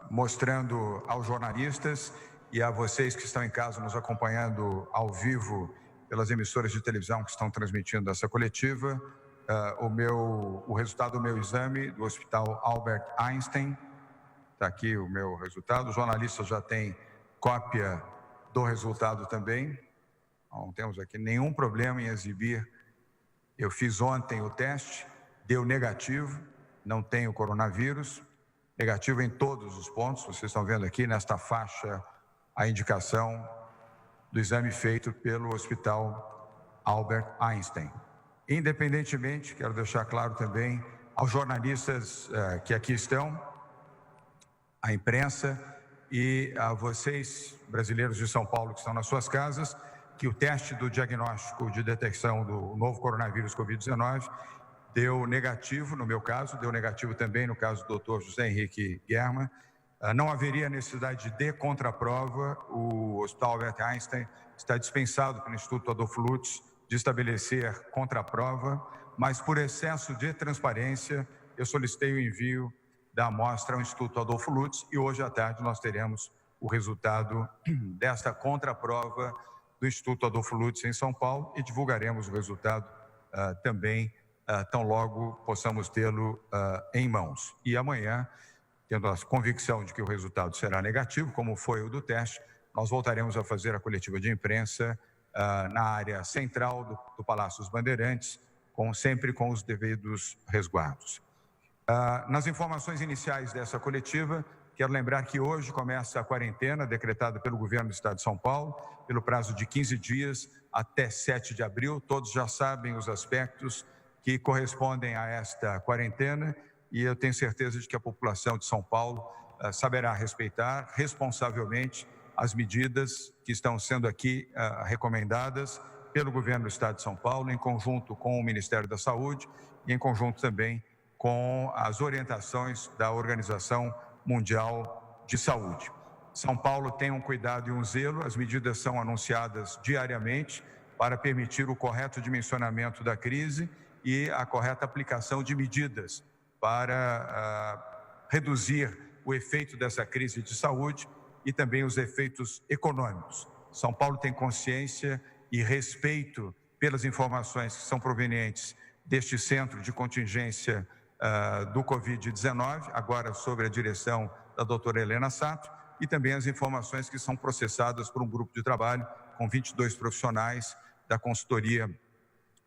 mostrando aos jornalistas e a vocês que estão em casa nos acompanhando ao vivo pelas emissoras de televisão que estão transmitindo essa coletiva, o resultado do meu exame do Hospital Albert Einstein. Está aqui o meu resultado. Os jornalistas já têm cópia do resultado também. Não temos aqui nenhum problema em exibir. Eu fiz ontem o teste, deu negativo, não tenho coronavírus, negativo em todos os pontos. Vocês estão vendo aqui nesta faixa a indicação do exame feito pelo Hospital Albert Einstein. Independentemente, quero deixar claro também aos jornalistas que aqui estão, à imprensa e a vocês, brasileiros de São Paulo que estão nas suas casas, que o teste do diagnóstico de detecção do novo coronavírus Covid-19 deu negativo, no meu caso, deu negativo também no caso do Dr. José Henrique Germa. Não haveria necessidade de contraprova. O Hospital Albert Einstein está dispensado pelo Instituto Adolfo Lutz de estabelecer contraprova, mas por excesso de transparência, eu solicitei o envio da amostra ao Instituto Adolfo Lutz e hoje à tarde nós teremos o resultado desta contraprova do Instituto Adolfo Lutz em São Paulo e divulgaremos o resultado também tão logo possamos tê-lo em mãos. E amanhã, tendo a convicção de que o resultado será negativo, como foi o do teste, nós voltaremos a fazer a coletiva de imprensa na área central do Palácio dos Bandeirantes, sempre com os devidos resguardos. Nas informações iniciais dessa coletiva, quero lembrar que hoje começa a quarentena decretada pelo governo do Estado de São Paulo, pelo prazo de 15 dias até 7 de abril. Todos já sabem os aspectos que correspondem a esta quarentena e eu tenho certeza de que a população de São Paulo saberá respeitar responsavelmente as medidas que estão sendo aqui recomendadas pelo governo do Estado de São Paulo, em conjunto com o Ministério da Saúde e em conjunto também com as orientações da Organização Mundial de Saúde. São Paulo tem um cuidado e um zelo, as medidas são anunciadas diariamente para permitir o correto dimensionamento da crise e a correta aplicação de medidas para reduzir o efeito dessa crise de saúde e também os efeitos econômicos. São Paulo tem consciência e respeito pelas informações que são provenientes deste centro de contingência do Covid-19, agora sob a direção da doutora Helena Sato, e também as informações que são processadas por um grupo de trabalho com 22 profissionais da consultoria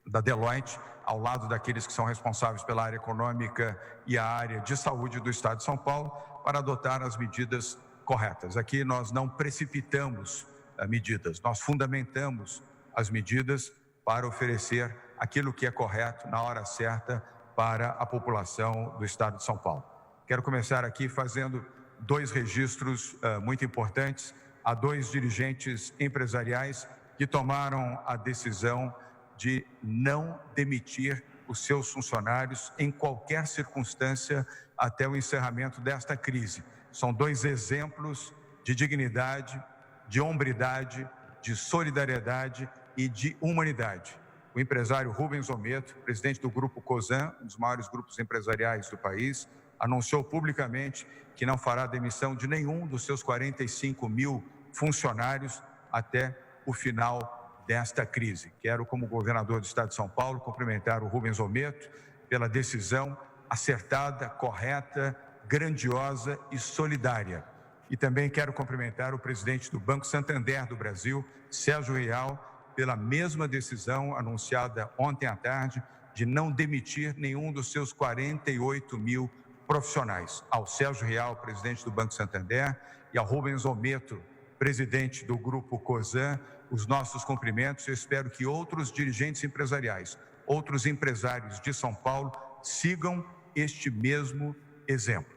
da Deloitte, ao lado daqueles que são responsáveis pela área econômica e a área de saúde do Estado de São Paulo, para adotar as medidas corretas. Aqui nós não precipitamos medidas, nós fundamentamos as medidas para oferecer aquilo que é correto na hora certa para a população do Estado de São Paulo. Quero começar aqui fazendo dois registros muito importantes a dois dirigentes empresariais que tomaram a decisão de não demitir os seus funcionários em qualquer circunstância até o encerramento desta crise. São dois exemplos de dignidade, de hombridade, de solidariedade e de humanidade. O empresário Rubens Ometo, presidente do Grupo Cosan, um dos maiores grupos empresariais do país, anunciou publicamente que não fará demissão de nenhum dos seus 45 mil funcionários até o final desta crise. Quero, como governador do Estado de São Paulo, cumprimentar o Rubens Ometo pela decisão acertada, correta, grandiosa e solidária. E também quero cumprimentar o presidente do Banco Santander do Brasil, Sérgio Rial, pela mesma decisão anunciada ontem à tarde de não demitir nenhum dos seus 48 mil profissionais. Ao Sérgio Rial, presidente do Banco Santander, e ao Rubens Ometo, presidente do Grupo Cosan, os nossos cumprimentos. Eu espero que outros dirigentes empresariais, outros empresários de São Paulo sigam este mesmo exemplo.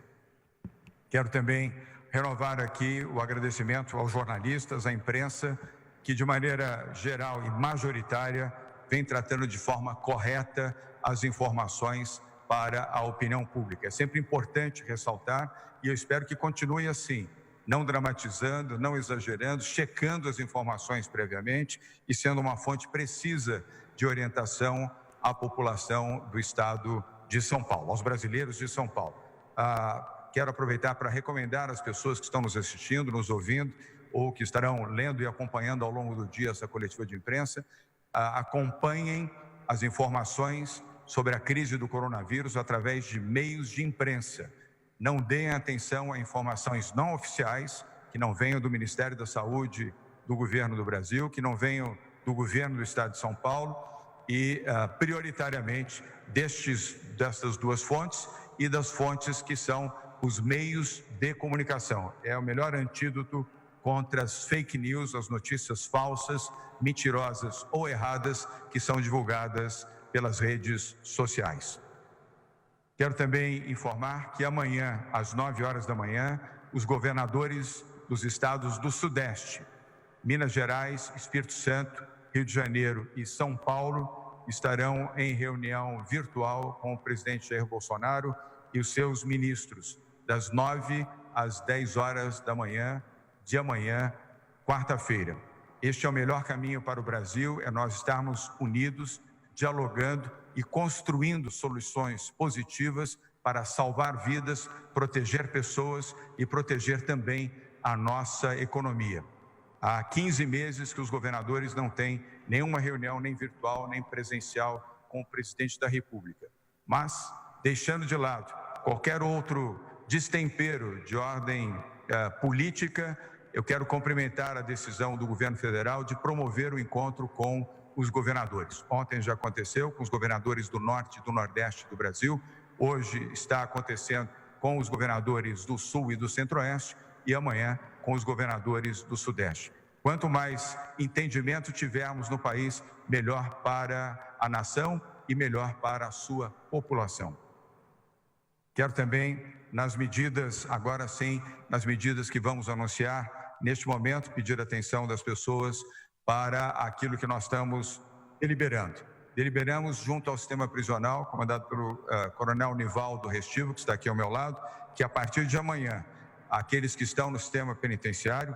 Quero também renovar aqui o agradecimento aos jornalistas, à imprensa, que de maneira geral e majoritária vem tratando de forma correta as informações para a opinião pública. É sempre importante ressaltar e eu espero que continue assim, não dramatizando, não exagerando, checando as informações previamente e sendo uma fonte precisa de orientação à população do Estado de São Paulo, aos brasileiros de São Paulo. quero aproveitar para recomendar às pessoas que estão nos assistindo, nos ouvindo, ou que estarão lendo e acompanhando ao longo do dia essa coletiva de imprensa, acompanhem as informações sobre a crise do coronavírus através de meios de imprensa. Não deem atenção a informações não oficiais, que não venham do Ministério da Saúde do governo do Brasil, que não venham do governo do Estado de São Paulo e, prioritariamente, dessas duas fontes e das fontes que são os meios de comunicação. É o melhor antídoto contra as fake news, as notícias falsas, mentirosas ou erradas que são divulgadas pelas redes sociais. Quero também informar que amanhã, às 9 horas da manhã, os governadores dos estados do Sudeste, Minas Gerais, Espírito Santo, Rio de Janeiro e São Paulo, estarão em reunião virtual com o presidente Jair Bolsonaro e os seus ministros, das 9 às 10 horas da manhã de amanhã, quarta-feira. Este é o melhor caminho para o Brasil, é nós estarmos unidos, dialogando e construindo soluções positivas para salvar vidas, proteger pessoas e proteger também a nossa economia. Há 15 meses que os governadores não têm nenhuma reunião, nem virtual, nem presencial, com o presidente da República. Mas, deixando de lado qualquer outro destempero de ordem política, eu quero cumprimentar a decisão do governo federal de promover o encontro com os governadores. Ontem já aconteceu com os governadores do Norte e do Nordeste do Brasil, hoje está acontecendo com os governadores do Sul e do Centro-Oeste e amanhã com os governadores do Sudeste. Quanto mais entendimento tivermos no país, melhor para a nação e melhor para a sua população. Quero também, agora sim, nas medidas que vamos anunciar, neste momento, pedir a atenção das pessoas para aquilo que nós estamos deliberando. Deliberamos junto ao sistema prisional, comandado pelo coronel Nivaldo Restivo, que está aqui ao meu lado, que a partir de amanhã, aqueles que estão no sistema penitenciário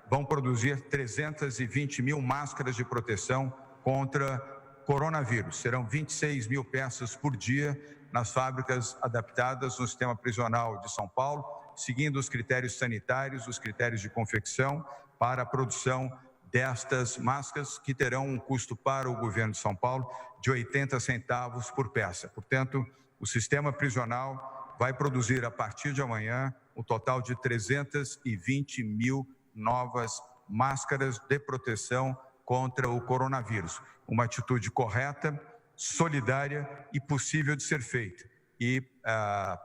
vão produzir 320 mil máscaras de proteção contra coronavírus. Serão 26 mil peças por dia nas fábricas adaptadas no sistema prisional de São Paulo, seguindo os critérios sanitários, os critérios de confecção para a produção destas máscaras, que terão um custo para o governo de São Paulo de 80 centavos por peça. Portanto, o sistema prisional vai produzir, a partir de amanhã, um total de 320 mil novas máscaras de proteção contra o coronavírus. Uma atitude correta, solidária e possível de ser feita. E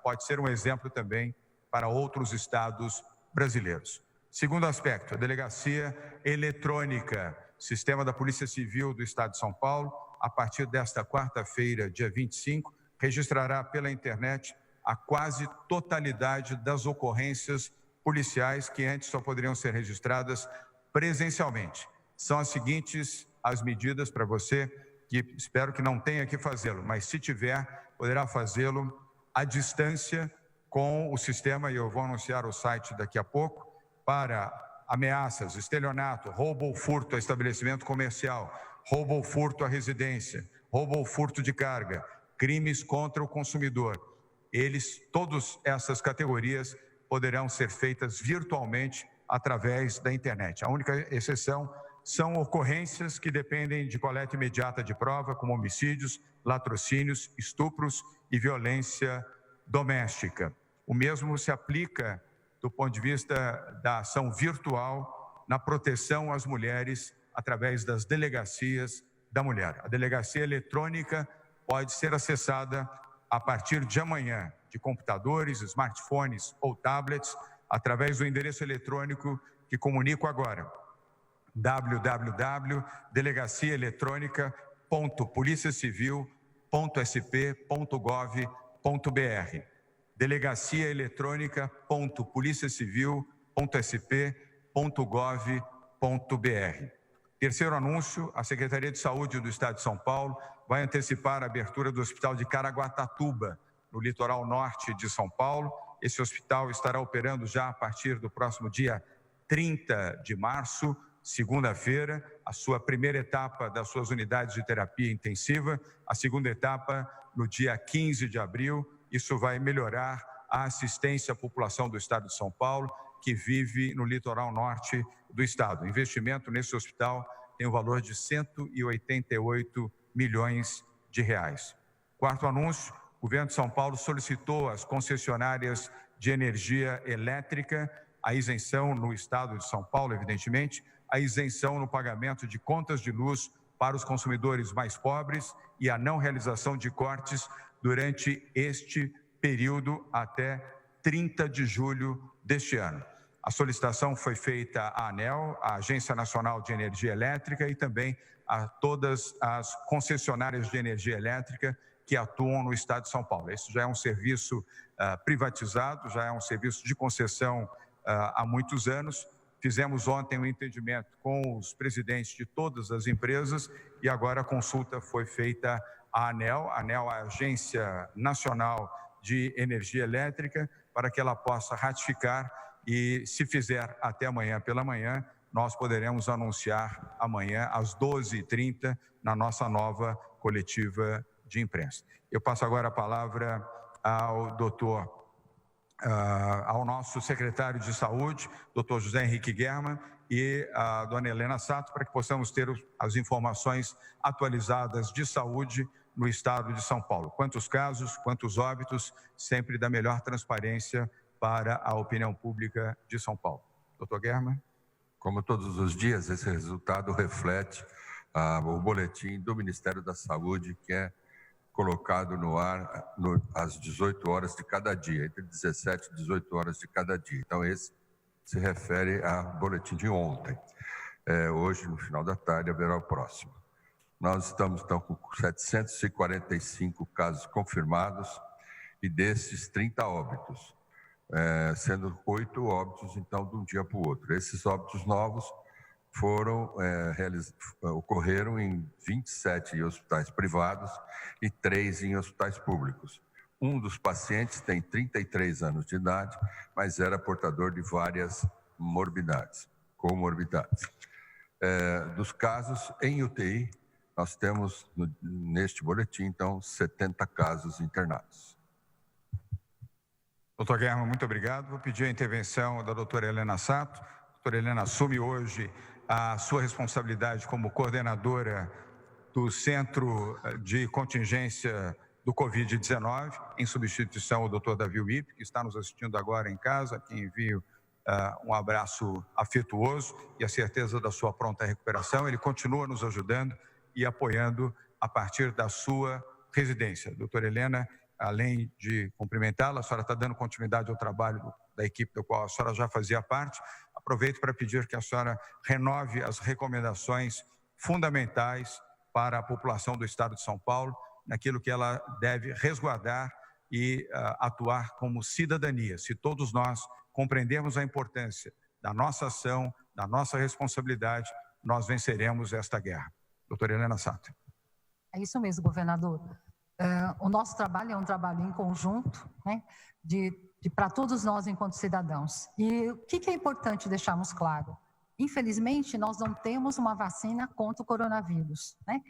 pode ser um exemplo também para outros estados brasileiros. Segundo aspecto, a delegacia eletrônica, sistema da Polícia Civil do Estado de São Paulo, a partir desta quarta-feira, dia 25, registrará pela internet a quase totalidade das ocorrências policiais que antes só poderiam ser registradas presencialmente. São as seguintes as medidas para você, que espero que não tenha que fazê-lo, mas se tiver, poderá fazê-lo à distância com o sistema, e eu vou anunciar o site daqui a pouco, para ameaças, estelionato, roubo ou furto a estabelecimento comercial, roubo ou furto à residência, roubo ou furto de carga, crimes contra o consumidor. Todas essas categorias poderão ser feitas virtualmente através da internet. A única exceção são ocorrências que dependem de coleta imediata de prova, como homicídios, latrocínios, estupros e violência doméstica. O mesmo se aplica do ponto de vista da ação virtual na proteção às mulheres através das delegacias da mulher. A delegacia eletrônica pode ser acessada a partir de amanhã, de computadores, smartphones ou tablets, através do endereço eletrônico que comunico agora: www.delegaciaeletronica.policiacivil.sp.gov.br delegaciaeletronica.policiacivil.sp.gov.br. Terceiro anúncio: a Secretaria de Saúde do Estado de São Paulo vai antecipar a abertura do Hospital de Caraguatatuba, no litoral norte de São Paulo. Esse hospital estará operando já a partir do próximo dia 30 de março, segunda-feira, a sua primeira etapa das suas unidades de terapia intensiva, a segunda etapa no dia 15 de abril. Isso vai melhorar a assistência à população do estado de São Paulo, que vive no litoral norte do estado. O investimento nesse hospital tem o valor de 188 milhões de reais. Quarto anúncio, o governo de São Paulo solicitou às concessionárias de energia elétrica a isenção no estado de São Paulo, evidentemente, a isenção no pagamento de contas de luz para os consumidores mais pobres e a não realização de cortes durante este período até 30 de julho deste ano. A solicitação foi feita à ANEEL, à Agência Nacional de Energia Elétrica e também a todas as concessionárias de energia elétrica que atuam no estado de São Paulo. Esse já é um serviço privatizado, já é um serviço de concessão há muitos anos. Fizemos ontem um entendimento com os presidentes de todas as empresas e agora a consulta foi feita à ANEEL. A ANEEL é a Agência Nacional de Energia Elétrica, para que ela possa ratificar e, se fizer até amanhã pela manhã, nós poderemos anunciar amanhã às 12h30 na nossa nova coletiva de imprensa. Eu passo agora a palavra ao nosso secretário de Saúde, Dr. José Henrique Germann, e a dona Helena Sato, para que possamos ter as informações atualizadas de saúde no estado de São Paulo. Quantos casos, quantos óbitos, sempre da melhor transparência para a opinião pública de São Paulo. Dr. Germann. Como todos os dias, esse resultado reflete o boletim do Ministério da Saúde, que é colocado no ar às 18 horas de cada dia, entre 17 e 18 horas de cada dia. Então, esse se refere ao boletim de ontem. Hoje, no final da tarde, haverá o próximo. Nós estamos, então, com 745 casos confirmados e desses 30 óbitos, sendo 8 óbitos, então, de um dia para o outro. Esses óbitos novos ocorreram em 27 hospitais privados e 3 em hospitais públicos. Um dos pacientes tem 33 anos de idade, mas era portador de várias comorbidades. Dos casos em UTI, nós temos neste boletim, então, 70 casos internados. Doutor Germann, muito obrigado. Vou pedir a intervenção da doutora Helena Sato. A doutora Helena assume hoje a sua responsabilidade como coordenadora do Centro de Contingência do Covid-19, em substituição ao doutor Davi Wipp, que está nos assistindo agora em casa, a quem envio um abraço afetuoso e a certeza da sua pronta recuperação. Ele continua nos ajudando e apoiando a partir da sua residência. Doutora Helena, além de cumprimentá-la, a senhora está dando continuidade ao trabalho da equipe da qual a senhora já fazia parte. Aproveito para pedir que a senhora renove as recomendações fundamentais para a população do estado de São Paulo, naquilo que ela deve resguardar e atuar como cidadania. Se todos nós compreendermos a importância da nossa ação, da nossa responsabilidade, nós venceremos esta guerra. Doutora Helena Sato. É isso mesmo, governador. O nosso trabalho é um trabalho em conjunto, né, para todos nós enquanto cidadãos. E o que é importante deixarmos claro? Infelizmente, nós não temos uma vacina contra o coronavírus, né?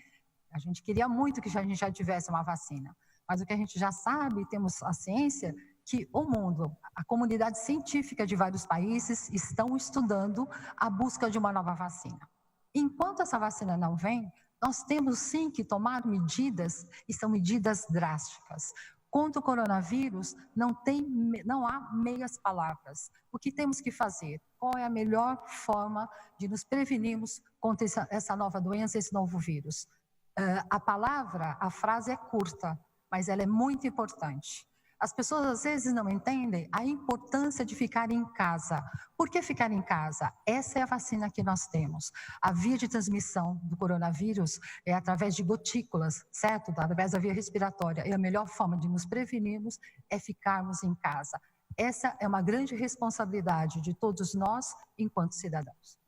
A gente queria muito que a gente já tivesse uma vacina, mas o que a gente já sabe, temos a ciência, que o mundo, a comunidade científica de vários países estão estudando a busca de uma nova vacina. Enquanto essa vacina não vem, nós temos sim que tomar medidas, e são medidas drásticas. Contra o coronavírus, não há meias palavras. O que temos que fazer? Qual é a melhor forma de nos prevenirmos contra essa nova doença, esse novo vírus? A frase é curta, mas ela é muito importante. As pessoas às vezes não entendem a importância de ficar em casa. Por que ficar em casa? Essa é a vacina que nós temos. A via de transmissão do coronavírus é através de gotículas, certo? Através da via respiratória. E a melhor forma de nos prevenirmos é ficarmos em casa. Essa é uma grande responsabilidade de todos nós, enquanto cidadãos.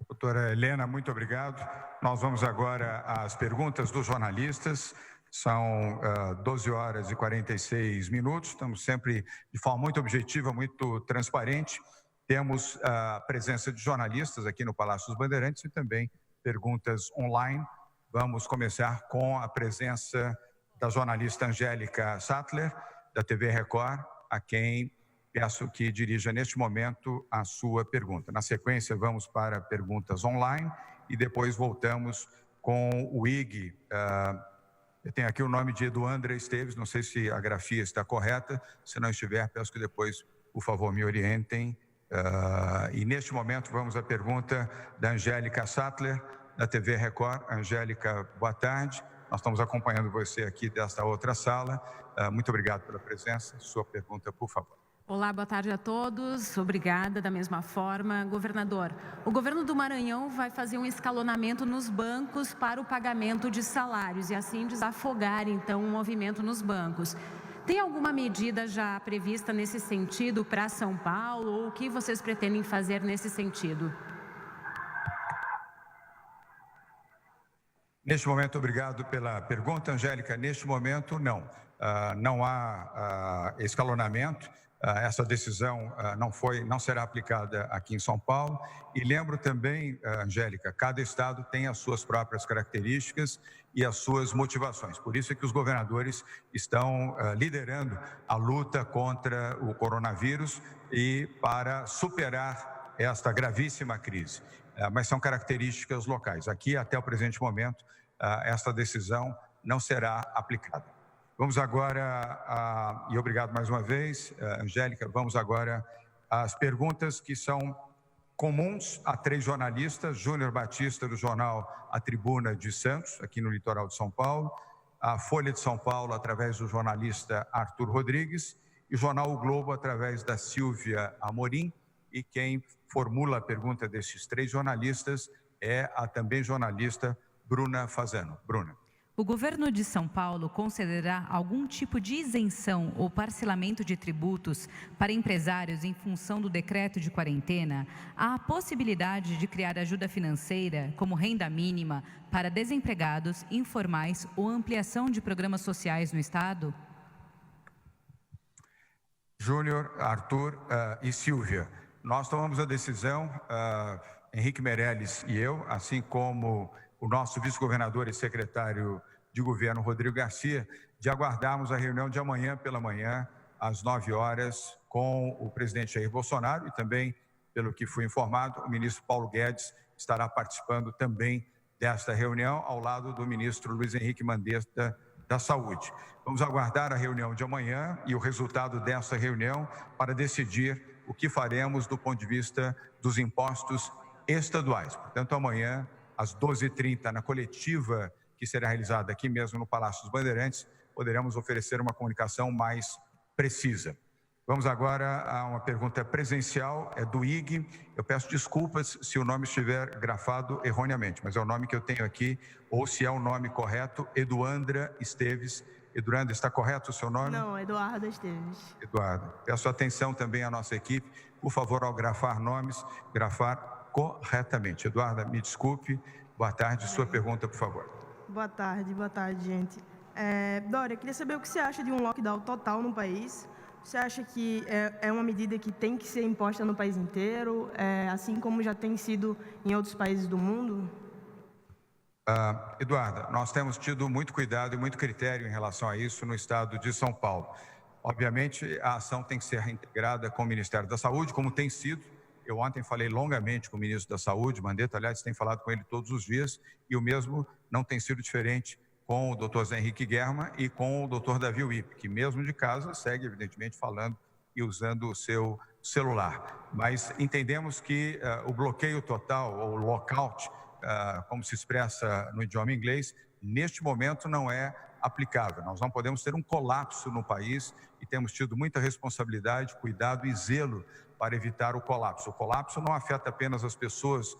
Doutora Helena, muito obrigado. Nós vamos agora às perguntas dos jornalistas. São 12 horas e 46 minutos, estamos sempre de forma muito objetiva, muito transparente. Temos a presença de jornalistas aqui no Palácio dos Bandeirantes e também perguntas online. Vamos começar com a presença da jornalista Angélica Sattler, da TV Record, a quem peço que dirija neste momento a sua pergunta. Na sequência, vamos para perguntas online e depois voltamos com o IG. Eu tenho aqui o nome de Eduandra Esteves, não sei se a grafia está correta. Se não estiver, peço que depois, por favor, me orientem. E neste momento vamos à pergunta da Angélica Sattler, da TV Record. Angélica, boa tarde. Nós estamos acompanhando você aqui desta outra sala. Muito obrigado pela presença. Sua pergunta, por favor. Olá, boa tarde a todos. Obrigada, da mesma forma. Governador, o governo do Maranhão vai fazer um escalonamento nos bancos para o pagamento de salários e assim desafogar, então, o movimento nos bancos. Tem alguma medida já prevista nesse sentido para São Paulo ou o que vocês pretendem fazer nesse sentido? Neste momento, obrigado pela pergunta, Angélica. Neste momento, não. Não há escalonamento. Essa decisão não será aplicada aqui em São Paulo. E lembro também, Angélica, cada estado tem as suas próprias características e as suas motivações. Por isso é que os governadores estão liderando a luta contra o coronavírus e para superar esta gravíssima crise. Mas são características locais. Aqui, até o presente momento, esta decisão não será aplicada. Vamos agora, e obrigado mais uma vez, Angélica, vamos agora às perguntas que são comuns a 3 jornalistas, Júnior Batista, do jornal A Tribuna de Santos, aqui no litoral de São Paulo, a Folha de São Paulo, através do jornalista Arthur Rodrigues, e o jornal O Globo, através da Silvia Amorim, e quem formula a pergunta desses 3 jornalistas é a também jornalista Bruna Fasano. Bruna. O governo de São Paulo concederá algum tipo de isenção ou parcelamento de tributos para empresários em função do decreto de quarentena? Há a possibilidade de criar ajuda financeira, como renda mínima, para desempregados, informais ou ampliação de programas sociais no Estado? Júnior, Arthur e Silvia, nós tomamos a decisão, Henrique Meirelles e eu, assim como o nosso vice-governador e secretário de governo, Rodrigo Garcia, de aguardarmos a reunião de amanhã pela manhã, às 9 horas, com o presidente Jair Bolsonaro e também, pelo que fui informado, o ministro Paulo Guedes estará participando também desta reunião, ao lado do ministro Luiz Henrique Mandetta da Saúde. Vamos aguardar a reunião de amanhã e o resultado dessa reunião para decidir o que faremos do ponto de vista dos impostos estaduais. Portanto, amanhã, às 12h30, na coletiva que será realizada aqui mesmo no Palácio dos Bandeirantes, poderemos oferecer uma comunicação mais precisa. Vamos agora a uma pergunta presencial, é do IG. Eu peço desculpas se o nome estiver grafado erroneamente, mas é o nome que eu tenho aqui, ou se é o nome correto, Eduandra Esteves. Eduardo, está correto o seu nome? Não, Eduardo Esteves. Eduardo, peço atenção também à nossa equipe, por favor, ao grafar nomes, grafar corretamente. Eduarda, me desculpe, boa tarde, sua pergunta, por favor. Boa tarde, gente. Dória, queria saber o que você acha de um lockdown total no país. Você acha que é uma medida que tem que ser imposta no país inteiro, assim como já tem sido em outros países do mundo? Eduarda, nós temos tido muito cuidado e muito critério em relação a isso no estado de São Paulo. Obviamente, a ação tem que ser reintegrada com o Ministério da Saúde, como tem sido. Eu ontem falei longamente com o ministro da Saúde, Mandetta, aliás, tem falado com ele todos os dias, e o mesmo não tem sido diferente com o doutor Zé Henrique Guerra e com o doutor Davi Wip, que mesmo de casa segue, evidentemente, falando e usando o seu celular. Mas entendemos que o bloqueio total, ou lockout, como se expressa no idioma inglês, neste momento não é aplicável. Nós não podemos ter um colapso no país e temos tido muita responsabilidade, cuidado e zelo para evitar o colapso. O colapso não afeta apenas as pessoas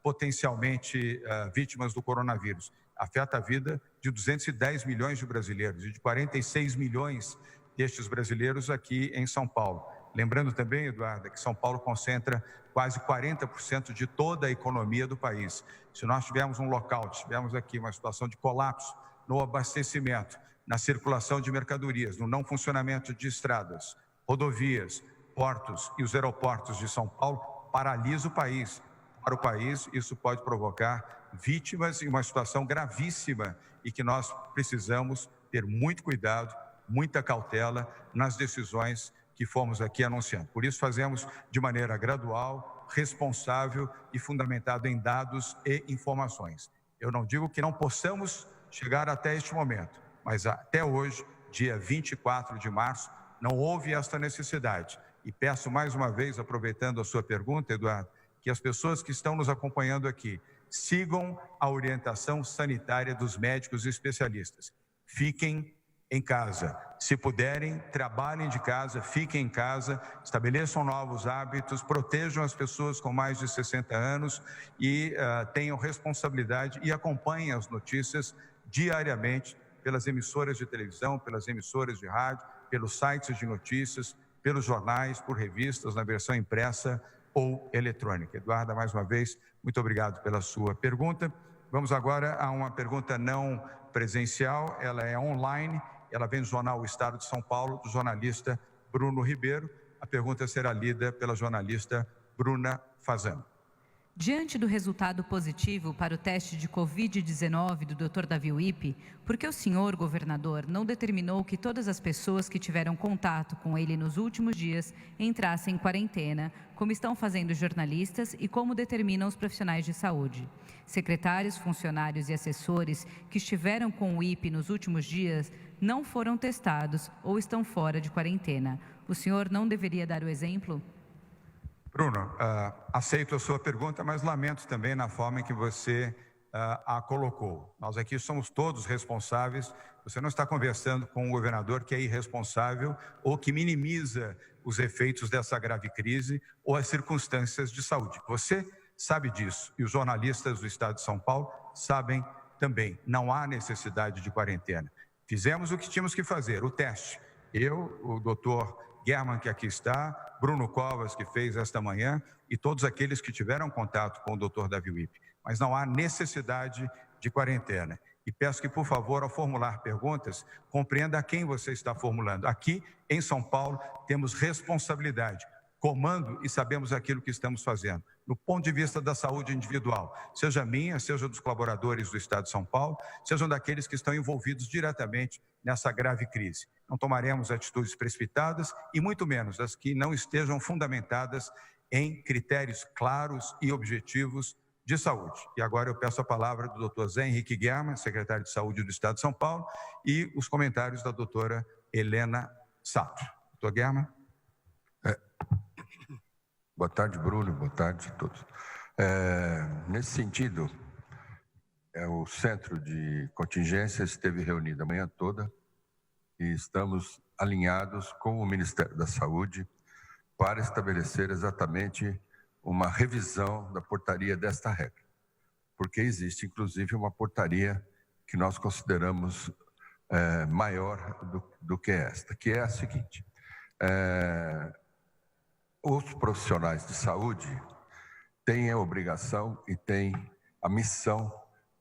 potencialmente vítimas do coronavírus, afeta a vida de 210 milhões de brasileiros e de 46 milhões destes brasileiros aqui em São Paulo. Lembrando também, Eduardo, que São Paulo concentra quase 40% de toda a economia do país. Se nós tivermos um lockout, tivermos aqui uma situação de colapso no abastecimento, na circulação de mercadorias, no não funcionamento de estradas, rodovias, portos e os aeroportos de São Paulo, paralisa o país. Para o país, isso pode provocar vítimas em uma situação gravíssima e que nós precisamos ter muito cuidado, muita cautela nas decisões que fomos aqui anunciando. Por isso, fazemos de maneira gradual, responsável e fundamentada em dados e informações. Eu não digo que não possamos chegar até este momento, mas até hoje, dia 24 de março, não houve esta necessidade. E peço mais uma vez, aproveitando a sua pergunta, Eduardo, que as pessoas que estão nos acompanhando aqui sigam a orientação sanitária dos médicos e especialistas. Fiquem em casa. Se puderem, trabalhem de casa, fiquem em casa, estabeleçam novos hábitos, protejam as pessoas com mais de 60 anos e tenham responsabilidade e acompanhem as notícias diariamente pelas emissoras de televisão, pelas emissoras de rádio, pelos sites de notícias, pelos jornais, por revistas, na versão impressa ou eletrônica. Eduarda, mais uma vez, muito obrigado pela sua pergunta. Vamos agora a uma pergunta não presencial, ela é online, ela vem do jornal O Estado de São Paulo, do jornalista Bruno Ribeiro. A pergunta será lida pela jornalista Bruna Fazano. Diante do resultado positivo para o teste de Covid-19 do Dr. Davi Wippe, por que o senhor, governador, não determinou que todas as pessoas que tiveram contato com ele nos últimos dias entrassem em quarentena, como estão fazendo jornalistas e como determinam os profissionais de saúde? Secretários, funcionários e assessores que estiveram com o Wippe nos últimos dias não foram testados ou estão fora de quarentena. O senhor não deveria dar o exemplo? Bruno, aceito a sua pergunta, mas lamento também na forma em que você a colocou. Nós aqui somos todos responsáveis. Você não está conversando com um governador que é irresponsável ou que minimiza os efeitos dessa grave crise ou as circunstâncias de saúde. Você sabe disso e os jornalistas do Estado de São Paulo sabem também. Não há necessidade de quarentena. Fizemos o que tínhamos que fazer, o teste. Eu, o doutor German, que aqui está, Bruno Covas, que fez esta manhã, e todos aqueles que tiveram contato com o Dr. Davi Wippe. Mas não há necessidade de quarentena. E peço que, por favor, ao formular perguntas, compreenda a quem você está formulando. Aqui, em São Paulo, temos responsabilidade, comando e sabemos aquilo que estamos fazendo. No ponto de vista da saúde individual, seja minha, seja dos colaboradores do Estado de São Paulo, sejam daqueles que estão envolvidos diretamente nessa grave crise. Não tomaremos atitudes precipitadas e muito menos as que não estejam fundamentadas em critérios claros e objetivos de saúde. E agora eu peço a palavra do Dr. Zé Henrique German, secretário de Saúde do Estado de São Paulo, e os comentários da doutora Helena Sato. Dr. German. Boa tarde, Bruno. Boa tarde a todos. Nesse sentido, o Centro de Contingência esteve reunido a manhã toda e estamos alinhados com o Ministério da Saúde para estabelecer exatamente uma revisão da portaria desta regra. Porque existe, inclusive, uma portaria que nós consideramos maior do que esta, que é a seguinte. Os profissionais de saúde têm a obrigação e têm a missão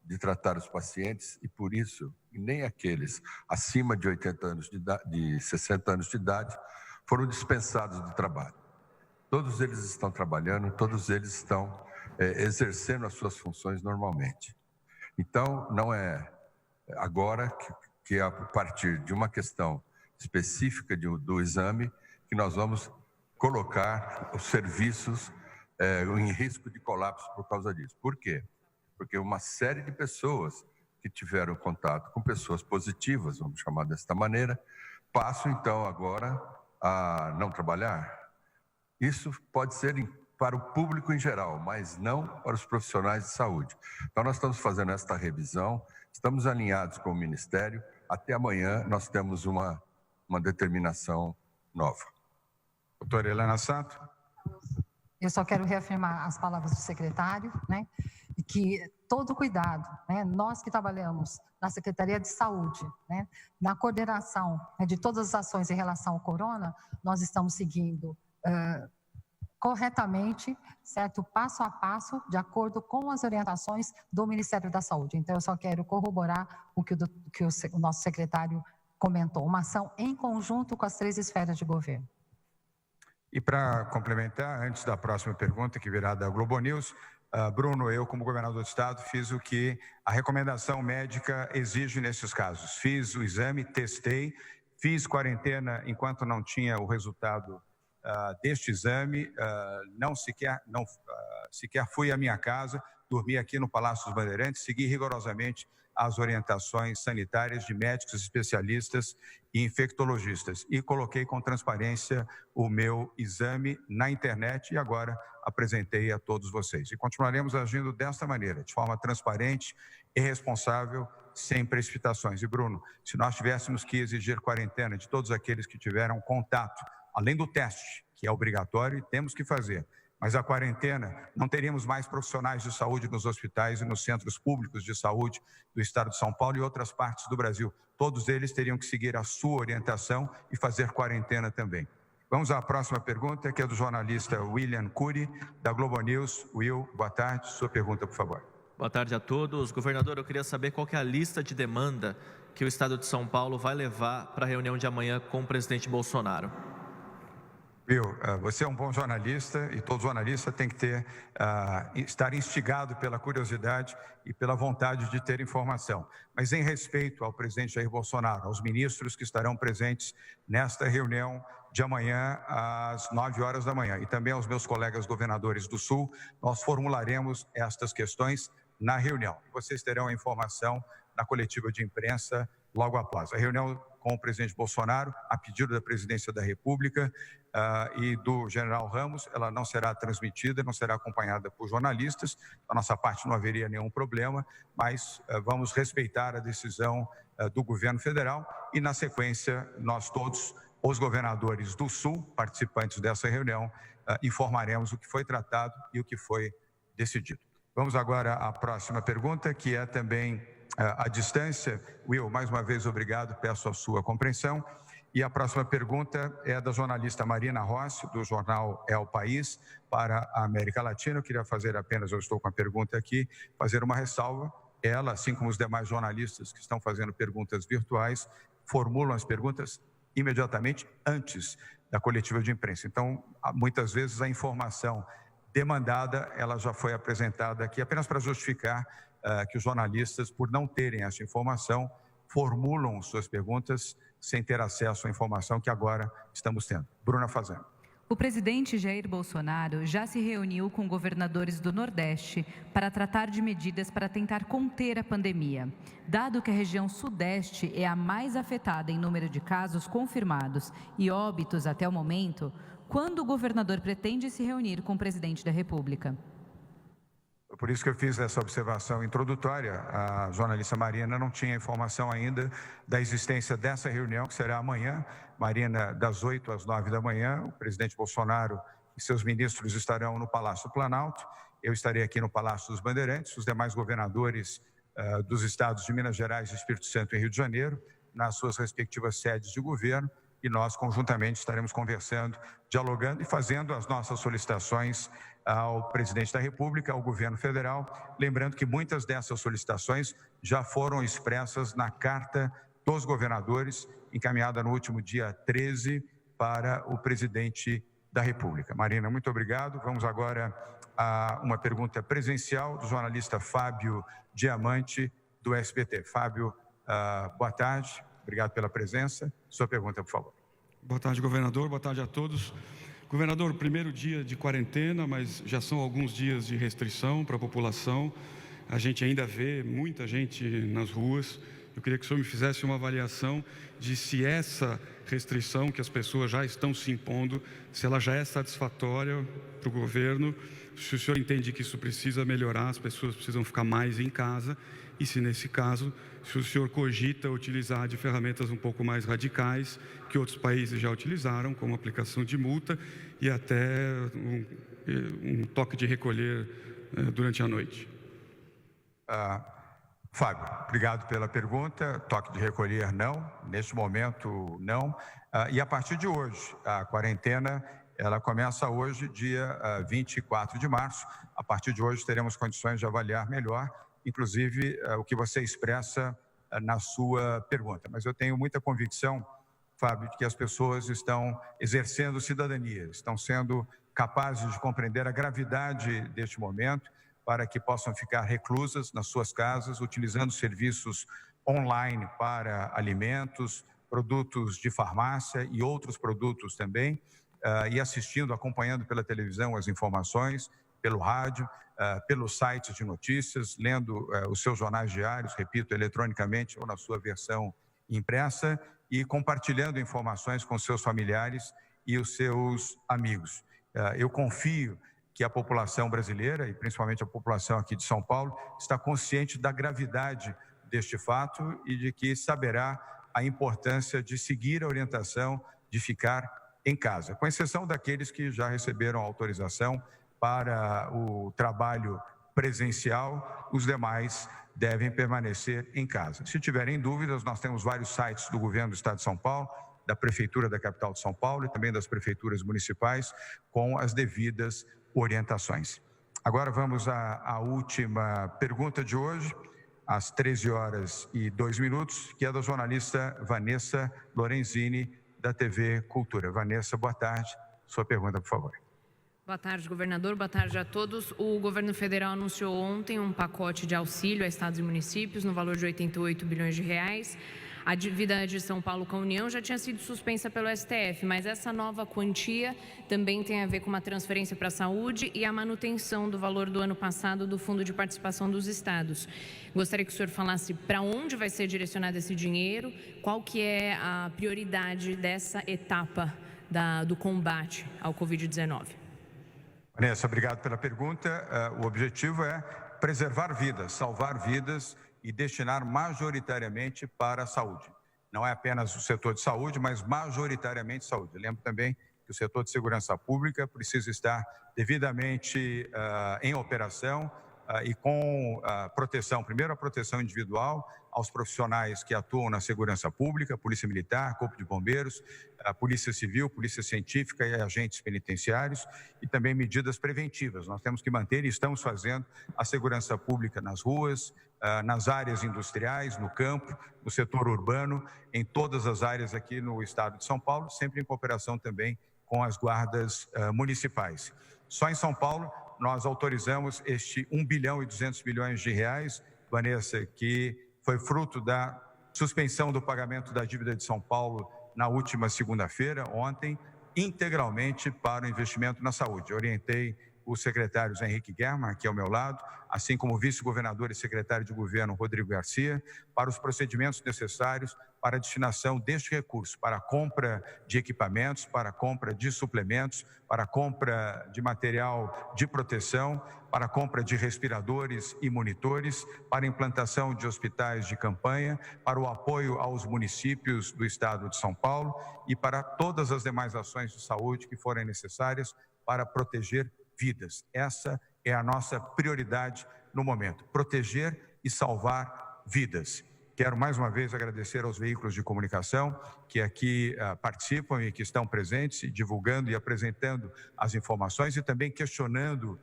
de tratar os pacientes e, por isso, nem aqueles acima de 80 anos de idade, de 60 anos de idade foram dispensados do trabalho. Todos eles estão trabalhando, todos eles estão exercendo as suas funções normalmente. Então, não é agora que a partir de uma questão específica do exame que nós vamos colocar os serviços em risco de colapso por causa disso. Por quê? Porque uma série de pessoas que tiveram contato com pessoas positivas, vamos chamar desta maneira, passam então agora a não trabalhar. Isso pode ser para o público em geral, mas não para os profissionais de saúde. Então nós estamos fazendo esta revisão, estamos alinhados com o Ministério, até amanhã nós temos uma determinação nova. Doutora Helena Sato. Eu só quero reafirmar as palavras do secretário, né? E que todo cuidado, né? Nós que trabalhamos na Secretaria de Saúde, né? Na coordenação, né, de todas as ações em relação ao corona, nós estamos seguindo corretamente, certo? Passo a passo, de acordo com as orientações do Ministério da Saúde. Então, eu só quero corroborar o que o nosso secretário comentou, uma ação em conjunto com as 3 esferas de governo. E para complementar, antes da próxima pergunta, que virá da Globo News, Bruno, eu como governador do estado fiz o que a recomendação médica exige nesses casos. Fiz o exame, testei, fiz quarentena enquanto não tinha o resultado deste exame, sequer fui à minha casa, dormi aqui no Palácio dos Bandeirantes, segui rigorosamente as orientações sanitárias de médicos especialistas e infectologistas e coloquei com transparência o meu exame na internet e agora apresentei a todos vocês. E continuaremos agindo desta maneira, de forma transparente e responsável, sem precipitações. E Bruno, se nós tivéssemos que exigir quarentena de todos aqueles que tiveram contato, além do teste, que é obrigatório e temos que fazer, mas a quarentena, não teríamos mais profissionais de saúde nos hospitais e nos centros públicos de saúde do estado de São Paulo e outras partes do Brasil. Todos eles teriam que seguir a sua orientação e fazer quarentena também. Vamos à próxima pergunta, que é do jornalista William Cury, da Globo News. Will, boa tarde. Sua pergunta, por favor. Boa tarde a todos. Governador, eu queria saber qual que é a lista de demanda que o estado de São Paulo vai levar para a reunião de amanhã com o presidente Bolsonaro. Will, você é um bom jornalista e todo jornalista tem que estar instigado pela curiosidade e pela vontade de ter informação. Mas em respeito ao presidente Jair Bolsonaro, aos ministros que estarão presentes nesta reunião de amanhã às 9 horas da manhã e também aos meus colegas governadores do Sul, nós formularemos estas questões na reunião. Vocês terão a informação na coletiva de imprensa logo após. A reunião com o presidente Bolsonaro, a pedido da presidência da República e do general Ramos, ela não será transmitida, não será acompanhada por jornalistas. Da nossa parte não haveria nenhum problema, mas vamos respeitar a decisão do governo federal e, na sequência, nós todos, os governadores do Sul, participantes dessa reunião, informaremos o que foi tratado e o que foi decidido. Vamos agora à próxima pergunta, que é também à distância. Will, mais uma vez, obrigado, peço a sua compreensão. E a próxima pergunta é da jornalista Marina Rossi, do jornal El País, para a América Latina. Eu queria fazer apenas, eu estou com a pergunta aqui, fazer uma ressalva. Ela, assim como os demais jornalistas que estão fazendo perguntas virtuais, formulam as perguntas imediatamente antes da coletiva de imprensa. Então, muitas vezes a informação demandada, ela já foi apresentada aqui apenas para justificar que os jornalistas, por não terem essa informação, formulam suas perguntas sem ter acesso à informação que agora estamos tendo. Bruna Fazano. O presidente Jair Bolsonaro já se reuniu com governadores do Nordeste para tratar de medidas para tentar conter a pandemia. Dado que a região Sudeste é a mais afetada em número de casos confirmados e óbitos até o momento, quando o governador pretende se reunir com o presidente da República? Por isso que eu fiz essa observação introdutória. A jornalista Marina não tinha informação ainda da existência dessa reunião, que será amanhã. Marina, das 8 às 9 da manhã, o presidente Bolsonaro e seus ministros estarão no Palácio do Planalto. Eu estarei aqui no Palácio dos Bandeirantes, os demais governadores dos estados de Minas Gerais, Espírito Santo e Rio de Janeiro, nas suas respectivas sedes de governo, e nós conjuntamente estaremos conversando, dialogando e fazendo as nossas solicitações ao presidente da República, ao governo federal, lembrando que muitas dessas solicitações já foram expressas na carta dos governadores, encaminhada no último dia 13 para o presidente da República. Marina, muito obrigado. Vamos agora a uma pergunta presencial do jornalista Fábio Diamante, do SBT. Fábio, boa tarde. Obrigado pela presença. Sua pergunta, por favor. Boa tarde, governador. Boa tarde a todos. Governador, primeiro dia de quarentena, mas já são alguns dias de restrição para a população. A gente ainda vê muita gente nas ruas. Eu queria que o senhor me fizesse uma avaliação de se essa restrição que as pessoas já estão se impondo, se ela já é satisfatória para o governo, se o senhor entende que isso precisa melhorar, as pessoas precisam ficar mais em casa, e se nesse caso, se o senhor cogita utilizar de ferramentas um pouco mais radicais que outros países já utilizaram, como aplicação de multa e até um toque de recolher durante a noite. Fábio, obrigado pela pergunta. Toque de recolher, não. Neste momento, não. E a partir de hoje, a quarentena, ela começa hoje, dia 24 de março. A partir de hoje, teremos condições de avaliar melhor, inclusive o que você expressa na sua pergunta. Mas eu tenho muita convicção, Fábio, de que as pessoas estão exercendo cidadania, estão sendo capazes de compreender a gravidade deste momento, para que possam ficar reclusas nas suas casas, utilizando serviços online para alimentos, produtos de farmácia e outros produtos também, e assistindo, acompanhando pela televisão as informações, pelo rádio, pelos sites de notícias, lendo os seus jornais diários, repito, eletronicamente ou na sua versão impressa, e compartilhando informações com seus familiares e os seus amigos. Eu confio que a população brasileira, e principalmente a população aqui de São Paulo, está consciente da gravidade deste fato e de que saberá a importância de seguir a orientação de ficar em casa, com exceção daqueles que já receberam autorização para o trabalho presencial, os demais devem permanecer em casa. Se tiverem dúvidas, nós temos vários sites do governo do Estado de São Paulo, da Prefeitura da capital de São Paulo e também das prefeituras municipais, com as devidas orientações. Agora vamos à última pergunta de hoje, às 13h02, que é da jornalista Vanessa Lorenzini, da TV Cultura. Vanessa, boa tarde. Sua pergunta, por favor. Boa tarde, governador. Boa tarde a todos. O governo federal anunciou ontem um pacote de auxílio a estados e municípios no valor de 88 bilhões de reais. A dívida de São Paulo com a União já tinha sido suspensa pelo STF, mas essa nova quantia também tem a ver com uma transferência para a saúde e a manutenção do valor do ano passado do Fundo de Participação dos Estados. Gostaria que o senhor falasse para onde vai ser direcionado esse dinheiro, qual que é a prioridade dessa etapa do combate ao Covid-19. Vanessa, obrigado pela pergunta. O objetivo é preservar vidas, salvar vidas e destinar majoritariamente para a saúde. Não é apenas o setor de saúde, mas majoritariamente saúde. Lembro também que o setor de segurança pública precisa estar devidamente em operação e com proteção, primeiro a proteção individual aos profissionais que atuam na segurança pública, Polícia Militar, Corpo de Bombeiros, a Polícia Civil, Polícia Científica e agentes penitenciários, e também medidas preventivas. Nós temos que manter e estamos fazendo a segurança pública nas ruas, nas áreas industriais, no campo, no setor urbano, em todas as áreas aqui no estado de São Paulo, sempre em cooperação também com as guardas municipais. Só em São Paulo, nós autorizamos este 1 bilhão e 200 milhões de reais, Vanessa, que foi fruto da suspensão do pagamento da dívida de São Paulo na última segunda-feira, ontem, integralmente para o investimento na saúde. Orientei o secretário Henrique German, aqui ao meu lado, assim como o vice-governador e secretário de governo Rodrigo Garcia, para os procedimentos necessários para a destinação deste recurso, para a compra de equipamentos, para a compra de suplementos, para a compra de material de proteção, para a compra de respiradores e monitores, para a implantação de hospitais de campanha, para o apoio aos municípios do estado de São Paulo e para todas as demais ações de saúde que forem necessárias para proteger vidas. Essa é a nossa prioridade no momento, proteger e salvar vidas. Quero mais uma vez agradecer aos veículos de comunicação que aqui participam e que estão presentes, divulgando e apresentando as informações e também questionando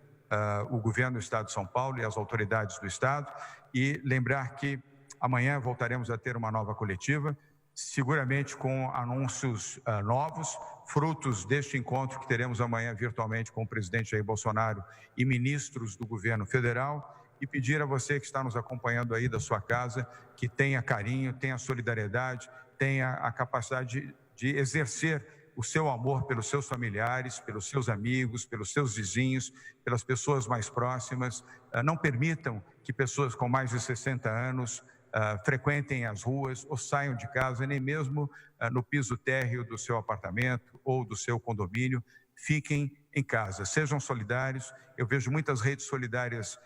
o governo do Estado de São Paulo e as autoridades do Estado. E lembrar que amanhã voltaremos a ter uma nova coletiva, seguramente com anúncios novos, frutos deste encontro que teremos amanhã virtualmente com o presidente Jair Bolsonaro e ministros do governo federal, e pedir a você que está nos acompanhando aí da sua casa que tenha carinho, tenha solidariedade, tenha a capacidade de exercer o seu amor pelos seus familiares, pelos seus amigos, pelos seus vizinhos, pelas pessoas mais próximas. Não permitam que pessoas com mais de 60 anos frequentem as ruas ou saiam de casa, nem mesmo no piso térreo do seu apartamento ou do seu condomínio. Fiquem em casa, sejam solidários. Eu vejo muitas redes solidárias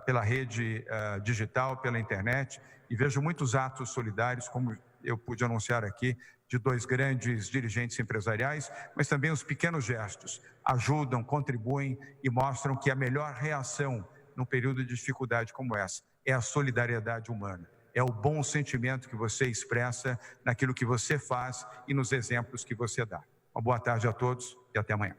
pela rede digital, pela internet, e vejo muitos atos solidários, como eu pude anunciar aqui, de dois grandes dirigentes empresariais, mas também os pequenos gestos ajudam, contribuem e mostram que a melhor reação num período de dificuldade como essa é a solidariedade humana, é o bom sentimento que você expressa naquilo que você faz e nos exemplos que você dá. Uma boa tarde a todos e até amanhã.